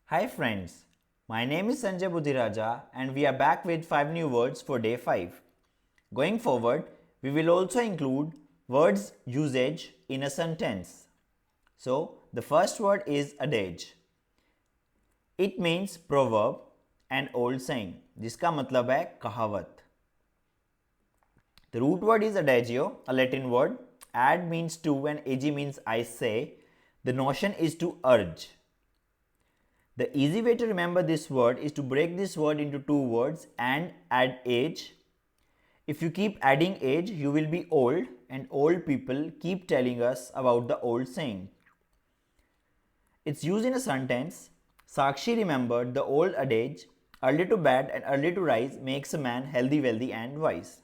Hi friends, my name is Sanjay Budhiraja and we are back with 5 new words for day 5. Going forward, we will also include words usage in a sentence. So, the first word is adage. It means proverb and old saying, जिसका मतलब है कहावत. The root word is adagio, a Latin word. Ad means to and ag means I say. The notion is to urge. The easy way to remember this word is to break this word into two words and add age. If you keep adding age, you will be old, and old people keep telling us about the old saying. It's used in a sentence. Sakshi remembered the old adage, early to bed and early to rise makes a man healthy, wealthy, and wise.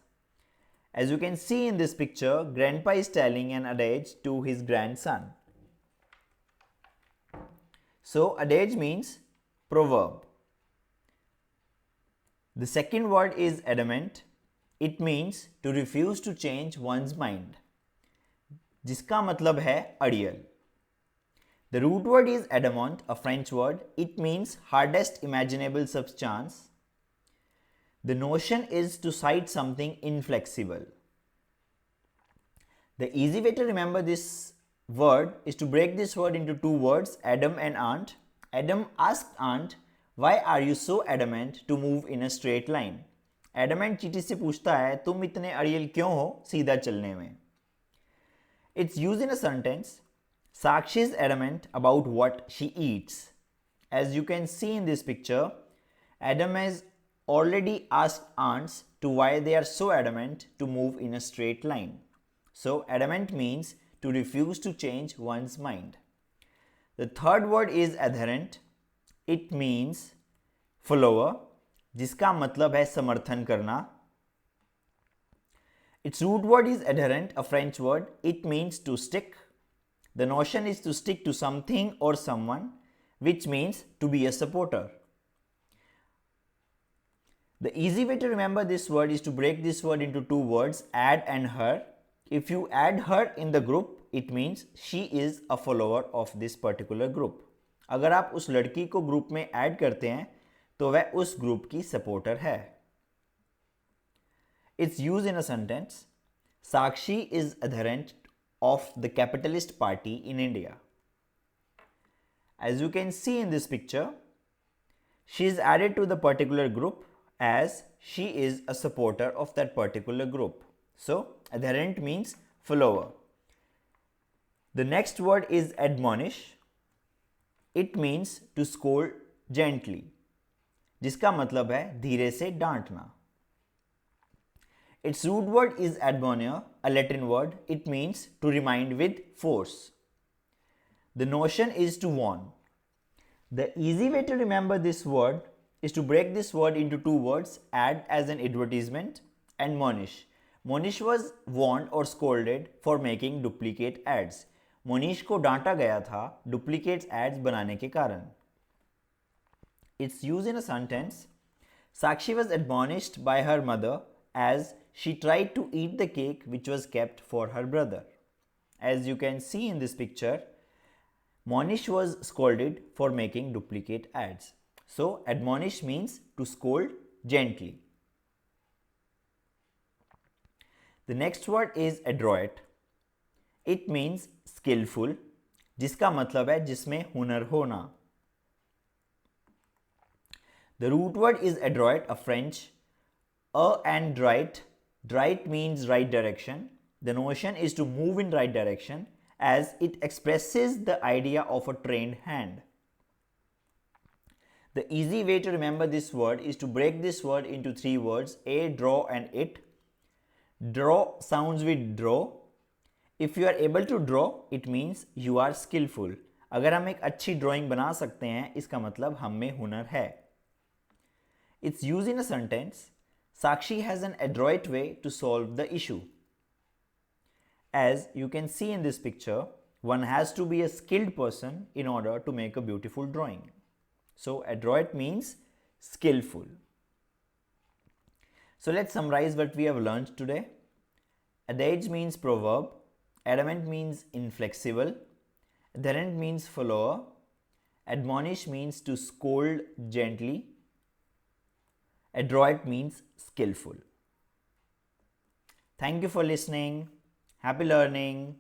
As you can see in this picture, grandpa is telling an adage to his grandson. So, adage means proverb. The second word is adamant. It means to refuse to change one's mind, जिसका मतलब है अड़ियल. The root word is adamant, a French word. It means hardest imaginable substance. The notion is to cite something inflexible. The easy way to remember this word is to break this word into two words, Adam and aunt. Adam asked aunt, why are you so adamant to move in a straight line? Adamant चीटी से पूछता है, तुम इतने अड़ियल क्यों हो सीधा चलने में? It's used in a sentence. Sakshi is adamant about what she eats. As you can see in this picture, Adam has already asked aunts to why they are so adamant to move in a straight line. So, adamant means to refuse to change one's mind. The third word is adherent. It means follower, जिसका मतलब है समर्थन करना. Its root word is adherent, a French word. It means to stick. The notion is to stick to something or someone, which means to be a supporter. The easy way to remember this word is to break this word into two words, add and her. If you add her in the group, it means she is a follower of this particular group. अगर आप उस लड़की को group में add करते हैं तो वह उस ग्रुप की सपोर्टर है. It's used in a sentence. Sakshi is adherent of the capitalist party in India. As you can see in this picture, she is added to the particular group as she is a supporter of that particular group. So, adherent means follower. The next word is admonish. It means to scold gently, जिसका मतलब है धीरे से डांटना. Its root word is admonere, a Latin word. It means to remind with force. The notion is to warn. The easy way to remember this word is to break this word into two words, add as an advertisement, and monish. Monish was warned or scolded for making duplicate ads. Monish को डांटा गया था duplicates ads बनाने के कारण. It's used in a sentence. Sakshi was admonished by her mother as she tried to eat the cake which was kept for her brother. As you can see in this picture, Monish was scolded for making duplicate ads. So, admonish means to scold gently. The next word is adroit. It means skillful, जिसका मतलब है जिसमें हुनर होना. The root word is adroit, a French. And right. Right means right direction. The notion is to move in right direction as it expresses the idea of a trained hand. The easy way to remember this word is to break this word into three words, a, draw and it. Draw sounds with draw. If you are able to draw, it means you are skillful. अगर हम एक अच्छी drawing बना सकते हैं इसका मतलब हम में हुनर है. It's used in a sentence. Sakshi has an adroit way to solve the issue. As you can see in this picture, one has to be a skilled person in order to make a beautiful drawing. So, adroit means skillful. So, let's summarize what we have learned today. Adage means proverb. Adamant means inflexible. Adherent means follower. Admonish means to scold gently. Adroit means skillful. Thank you for listening. Happy learning.